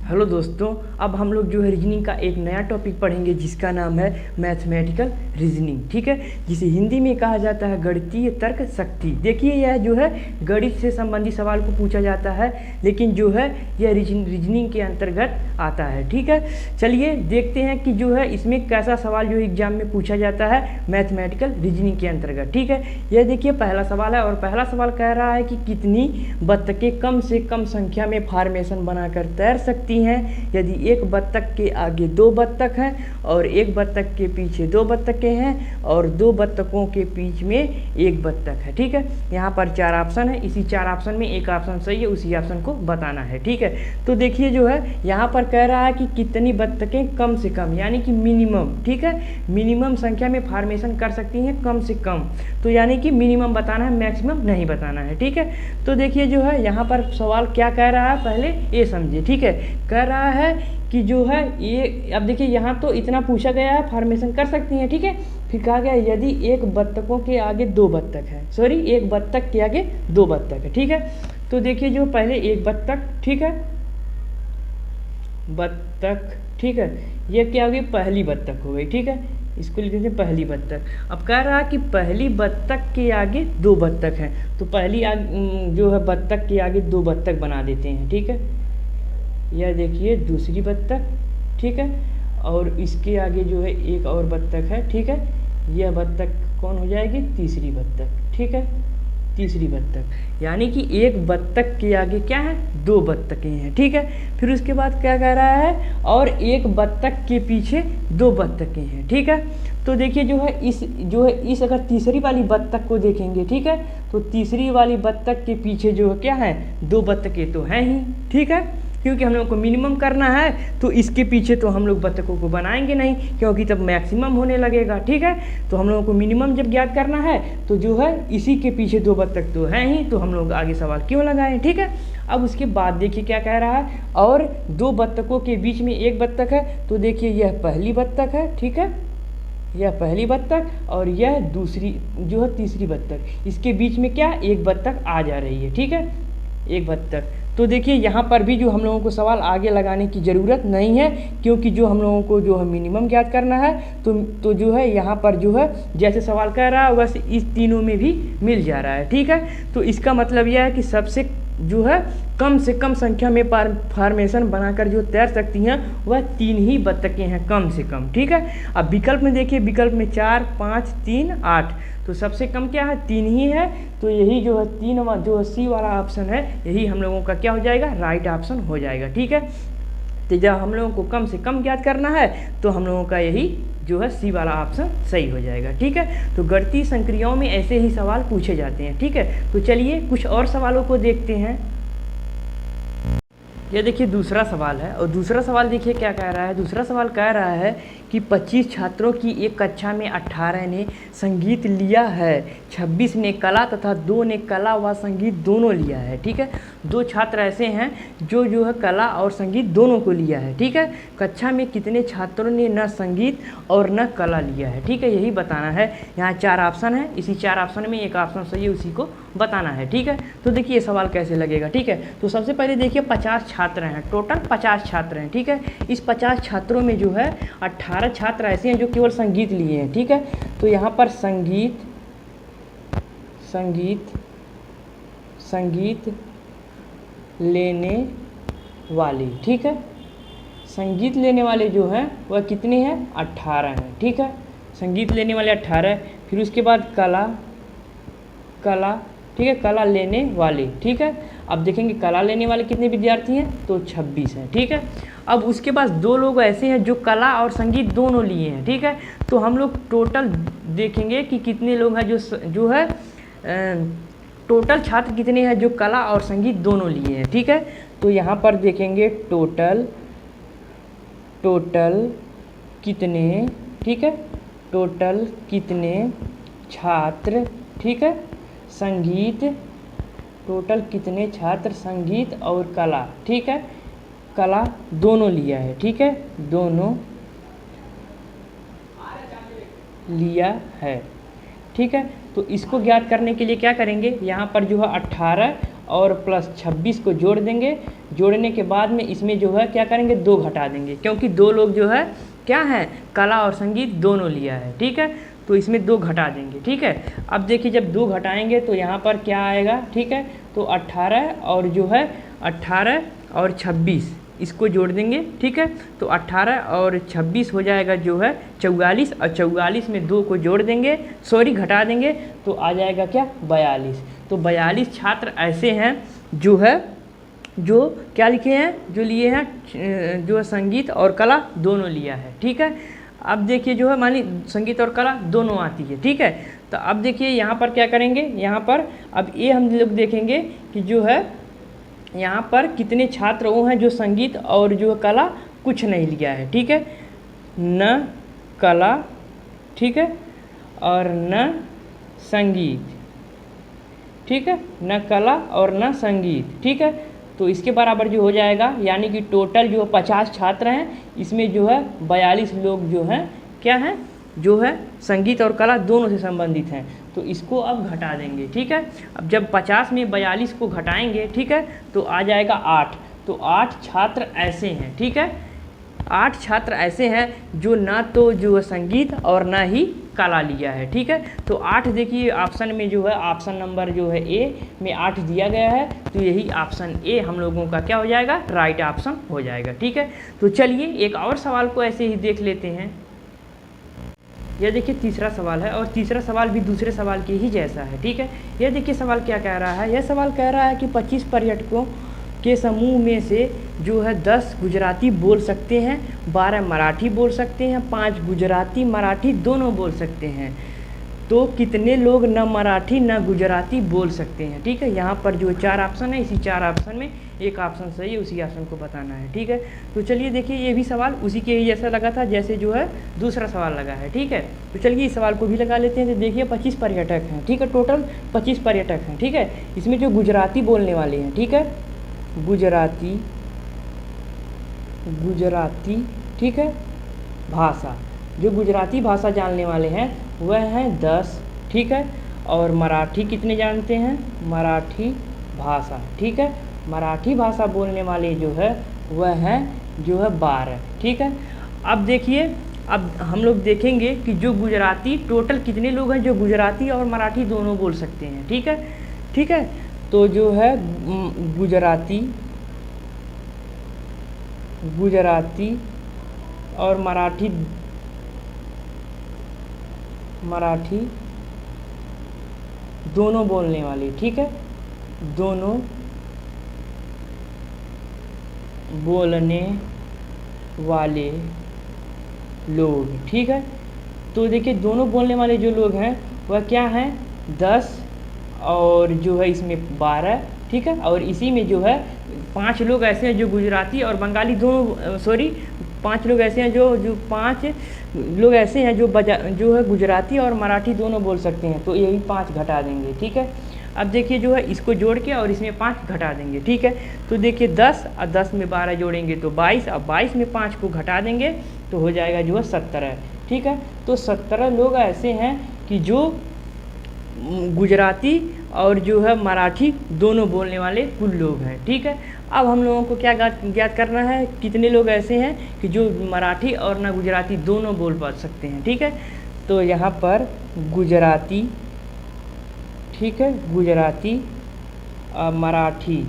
Hello दोस्तों, अब हम लोग जो है रीजनिंग का एक नया टॉपिक पढ़ेंगे जिसका नाम है मैथमेटिकल रीजनिंग। ठीक है, जिसे हिंदी में कहा जाता है गणितीय तर्क शक्ति। देखिए, यह जो है गणित से संबंधित सवाल को पूछा जाता है, लेकिन जो है यह रीजनिंग के अंतर्गत आता है। ठीक है, चलिए देखते हैं कि जो है इसमें कैसा सवाल जो एग्जाम में पूछा जाता है मैथमेटिकल रीजनिंग के अंतर्गत। ठीक है, यह देखिए पहला सवाल है और पहला सवाल कह रहा है कि कितनी बत्तखें कम से कम संख्या में फॉर्मेशन बनाकर तैर सकती हैं यदि एक बत्तख के आगे दो बत्तख हैं और एक बत्तख के पीछे दो बत्तखें हैं और दो बत्तखों के बीच में एक बत्तख है। ठीक है, यहाँ पर चार ऑप्शन है, इसी चार ऑप्शन में एक ऑप्शन सही है, उसी ऑप्शन को बताना है। ठीक है, तो देखिए जो है यहाँ पर कह रहा है कि कितनी बत्तखें कम से कम यानी कि मिनिमम। ठीक है, मिनिमम संख्या में फॉर्मेशन कर सकती हैं कम से कम, तो यानी कि मिनिमम बताना है, मैक्सिमम नहीं बताना है। ठीक है, तो देखिए जो है यहाँ पर सवाल क्या कह रहा है पहले ये समझिए। ठीक है, कह रहा है कि जो है ये, अब देखिए यहाँ तो इतना पूछा गया है फॉर्मेशन कर सकती हैं। ठीक है, फिर कहा गया यदि एक बत्तखों के आगे दो बत्तख है, सॉरी एक बत्तख के आगे दो बत्तख है। ठीक है, तो देखिए जो पहले एक बत्तख, ठीक है, बत्तख, ठीक है, ये क्या होगी पहली बत्तख हो गई। ठीक है, इसको लिख देते हैं पहली बत्तख। अब कह रहा है कि पहली बत्तख के आगे दो बत्तख हैं, तो पहली जो है बत्तख के आगे दो बत्तख बना देते हैं। ठीक है, यह देखिए दूसरी बत्तख, ठीक है, और इसके आगे जो है एक और बत्तख है। ठीक है, यह बत्तख कौन हो जाएगी, तीसरी बत्तख। ठीक है, तीसरी बत्तख, यानी कि एक बत्तख के आगे क्या है, दो बत्तखें हैं। ठीक है, फिर उसके बाद क्या कह रहा है, और एक बत्तख के पीछे दो बत्तखें हैं। ठीक है, तो देखिए जो है इस अगर तीसरी वाली बत्तख को देखेंगे, ठीक है, तो तीसरी वाली बत्तख के पीछे जो है क्या है, दो बत्तखें तो हैं ही। ठीक है, क्योंकि हम लोग को मिनिमम करना है तो इसके पीछे तो हम लोग बत्तखों को बनाएंगे नहीं, क्योंकि तब मैक्सिमम होने लगेगा। ठीक है, तो हम लोगों को मिनिमम जब ज्ञात करना है तो जो है इसी के पीछे दो बत्तख तो हैं ही, तो हम लोग आगे सवाल क्यों लगाएं। ठीक है, अब उसके बाद देखिए क्या कह रहा है, और दो बत्तखों के बीच में एक बत्तख है, तो देखिए यह पहली बत्तख है। ठीक है, यह पहली बत्तख और यह दूसरी जो है तीसरी बत्तख, इसके बीच में क्या एक बत्तख आ जा रही है। ठीक है, एक बत्तख, तो देखिए यहाँ पर भी जो हम लोगों को सवाल आगे लगाने की ज़रूरत नहीं है, क्योंकि जो हम लोगों को जो है मिनिमम ज्ञात करना है तो जो है यहाँ पर जो है जैसे सवाल कह रहा है वैसे इस तीनों में भी मिल जा रहा है। ठीक है, तो इसका मतलब यह है कि सबसे जो है कम से कम संख्या में फॉर्मेशन बनाकर जो तैर सकती हैं वह तीन ही बत्तखें हैं कम से कम। ठीक है, अब विकल्प में देखिए, विकल्प में 4, 5, 3, 8, तो सबसे कम क्या है, तीन ही है, तो यही जो है तीन जो सी वाला ऑप्शन है यही हम लोगों का क्या हो जाएगा, राइट ऑप्शन हो जाएगा। ठीक है, तो जब हम लोगों को कम से कम ज्ञात करना है तो हम लोगों का यही जो है सी वाला ऑप्शन सही हो जाएगा। ठीक है, तो गणितीय संक्रियाओं में ऐसे ही सवाल पूछे जाते हैं। ठीक है, तो चलिए कुछ और सवालों को देखते हैं। यह देखिए दूसरा सवाल है, और दूसरा सवाल देखिए क्या कह रहा है। दूसरा सवाल कह रहा है कि 25 छात्रों की एक कक्षा में 18 ने संगीत लिया है, 26 ने कला तथा 2 ने कला व संगीत दोनों लिया है। ठीक है, दो छात्र ऐसे हैं जो है कला और संगीत दोनों को लिया है। ठीक है, कक्षा में कितने छात्रों ने न संगीत और न कला लिया है। ठीक है, यही बताना है। यहाँ चार ऑप्शन है, इसी चार ऑप्शन में एक ऑप्शन सही है, उसी को बताना है। ठीक है, तो देखिए ये सवाल कैसे लगेगा। ठीक है, तो सबसे पहले देखिए 50 छात्र हैं, टोटल 50 छात्र हैं। ठीक है, इस 50 छात्रों में जो है 18 छात्र ऐसे हैं जो केवल संगीत लिए हैं। ठीक है, तो यहाँ पर संगीत लेने वाले, ठीक है, संगीत लेने वाले जो हैं वह कितने हैं, 18 हैं। ठीक है, संगीत लेने वाले 18, फिर उसके बाद कला, ठीक है, कला लेने वाले। ठीक है, अब देखेंगे कला लेने वाले कितने विद्यार्थी हैं, तो 26 हैं। ठीक है, अब उसके पास दो लोग ऐसे हैं जो कला और संगीत दोनों लिए हैं। ठीक है, तो हम लोग टोटल देखेंगे कि कितने लोग हैं जो है टोटल छात्र कितने हैं जो कला और संगीत दोनों लिए हैं। ठीक है, तो यहाँ पर देखेंगे टोटल कितने, ठीक है, टोटल कितने छात्र, ठीक है, संगीत, टोटल कितने छात्र संगीत और कला, ठीक है, कला दोनों लिया है। ठीक है, दोनों लिया है। ठीक है, तो इसको ज्ञात करने के लिए क्या करेंगे, यहाँ पर जो है 18 और प्लस 26 को जोड़ देंगे। जोड़ने के बाद में इसमें जो है क्या करेंगे, 2 घटा देंगे, क्योंकि 2 लोग जो है क्या है, कला और संगीत दोनों लिया है। ठीक है, तो इसमें 2 घटा देंगे। ठीक है, अब देखिए जब 2 घटाएंगे तो यहाँ पर क्या आएगा। ठीक है, तो 18 और जो है 18 और 26 इसको जोड़ देंगे। ठीक है, तो 18 और 26 हो जाएगा जो है 44, और 44 में 2 को जोड़ देंगे, सॉरी घटा देंगे, तो आ जाएगा क्या, 42। तो 42 छात्र ऐसे हैं जो है जो क्या लिखे हैं, जो लिए हैं जो संगीत और कला दोनों लिया है। ठीक है, अब देखिए जो है मानी संगीत और कला दोनों आती है। ठीक है, तो अब देखिए यहाँ पर क्या करेंगे, यहाँ पर अब ये हम लोग देखेंगे कि जो है यहाँ पर कितने छात्र वो हैं जो संगीत और जो कला कुछ नहीं लिया है। ठीक है, न कला, ठीक है, और न संगीत। ठीक है, न कला और न संगीत। ठीक है, तो इसके बराबर जो हो जाएगा, यानी कि टोटल जो 50 छात्र हैं, इसमें जो है 42 लोग जो हैं क्या हैं, जो है संगीत और कला दोनों से संबंधित हैं। तो इसको अब घटा देंगे। ठीक है, अब जब 50 में 42 को घटाएंगे, ठीक है, तो आ जाएगा 8। तो 8 छात्र ऐसे हैं। ठीक है, 8 छात्र ऐसे हैं जो ना तो जो संगीत और ना ही कला लिया है। ठीक है, तो 8 देखिए ऑप्शन में जो है, ऑप्शन नंबर जो है ए में 8 दिया गया है, तो यही ऑप्शन ए हम लोगों का क्या हो जाएगा, राइट ऑप्शन हो जाएगा। ठीक है, तो चलिए एक और सवाल को ऐसे ही देख लेते हैं। यह देखिए तीसरा सवाल है, और तीसरा सवाल भी दूसरे सवाल के ही जैसा है। ठीक है, यह देखिए सवाल क्या कह रहा है। यह सवाल कह रहा है कि 25 पर्यटकों के समूह में से जो है 10 गुजराती बोल सकते हैं, 12 मराठी बोल सकते हैं, 5 गुजराती मराठी दोनों बोल सकते हैं, तो कितने लोग न मराठी न गुजराती बोल सकते हैं। ठीक है, यहाँ पर जो 4 ऑप्शन है, इसी 4 ऑप्शन में एक ऑप्शन सही है, उसी ऑप्शन को बताना है। ठीक है, तो चलिए देखिए ये भी सवाल उसी के ही जैसा लगा था जैसे जो है दूसरा सवाल लगा है। ठीक है, तो चलिए इस सवाल को भी लगा लेते हैं। तो देखिए 25 पर्यटक हैं। ठीक है, टोटल 25 पर्यटक हैं। ठीक है, इसमें जो गुजराती बोलने वाले हैं, ठीक है, गुजराती, ठीक है, भाषा, जो गुजराती भाषा जानने वाले हैं वह हैं 10। ठीक है, और मराठी कितने जानते हैं, मराठी भाषा, ठीक है, मराठी भाषा बोलने वाले जो है वह हैं जो है 12। ठीक है, अब देखिए अब हम लोग देखेंगे कि जो गुजराती टोटल कितने लोग हैं जो गुजराती और मराठी दोनों बोल सकते हैं। ठीक है, ठीक है, तो जो है गुजराती और मराठी दोनों बोलने वाले, ठीक है, दोनों बोलने वाले लोग। ठीक है, तो देखिए दोनों बोलने वाले जो लोग हैं वह क्या हैं, 10 और जो है इसमें 12। ठीक है, और इसी में जो है 5 लोग ऐसे हैं जो गुजराती और बंगाली दोनों, सॉरी 5 लोग ऐसे हैं जो 5 लोग ऐसे हैं जो है गुजराती और मराठी दोनों बोल सकते हैं, तो यही 5 घटा देंगे। ठीक है, अब देखिए जो है इसको जोड़ के और इसमें 5 घटा देंगे। ठीक है, तो देखिए 10 और 10 में 12 जोड़ेंगे तो 22, और 22 में 5 को घटा देंगे तो हो जाएगा जो है 17। ठीक है, तो 17 लोग ऐसे हैं कि जो गुजराती और जो है मराठी दोनों बोलने वाले कुल लोग हैं। ठीक है, अब हम लोगों को क्या ज्ञात करना है, कितने लोग ऐसे हैं कि जो मराठी और ना गुजराती दोनों बोल पा सकते हैं। ठीक है, तो यहाँ पर गुजराती, ठीक है, गुजराती और मराठी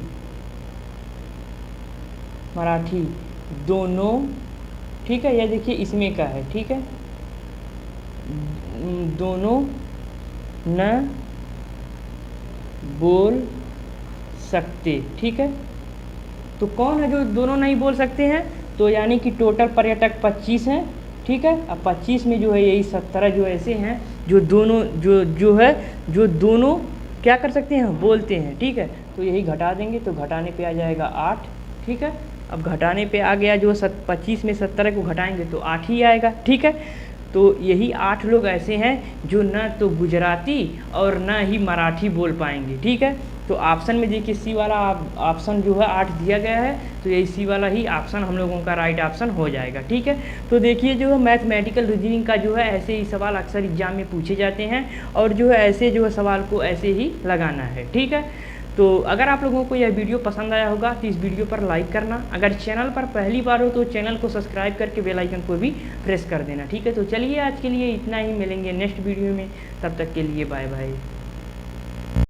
दोनों, ठीक है, यह देखिए इसमें का है। ठीक है, दोनों न बोल सकते। ठीक है, तो कौन है जो दोनों नहीं बोल सकते हैं, तो यानी कि टोटल पर्यटक 25 हैं। ठीक है, अब 25 में जो है यही 17 जो ऐसे हैं जो दोनों जो दोनों क्या कर सकते हैं, बोलते हैं। ठीक है, तो यही घटा देंगे तो घटाने पे आ जाएगा 8। ठीक है, अब घटाने पे आ गया जो 25 में 17 को घटाएंगे तो 8 ही आएगा। ठीक है, तो यही 8 लोग ऐसे हैं जो ना तो गुजराती और ना ही मराठी बोल पाएंगे। ठीक है, तो ऑप्शन में देखिए सी वाला ऑप्शन जो है 8 दिया गया है, तो यही सी वाला ही ऑप्शन हम लोगों का राइट ऑप्शन हो जाएगा। ठीक है, तो देखिए जो है मैथमेटिकल रीजनिंग का जो है ऐसे ही सवाल अक्सर एग्जाम में पूछे जाते हैं, और जो है ऐसे जो है सवाल को ऐसे ही लगाना है। ठीक है, तो अगर आप लोगों को यह वीडियो पसंद आया होगा तो इस वीडियो पर लाइक करना, अगर चैनल पर पहली बार हो तो चैनल को सब्सक्राइब करके बेल आइकन को भी प्रेस कर देना। ठीक है, तो चलिए आज के लिए इतना ही, मिलेंगे नेक्स्ट वीडियो में, तब तक के लिए बाय बाय।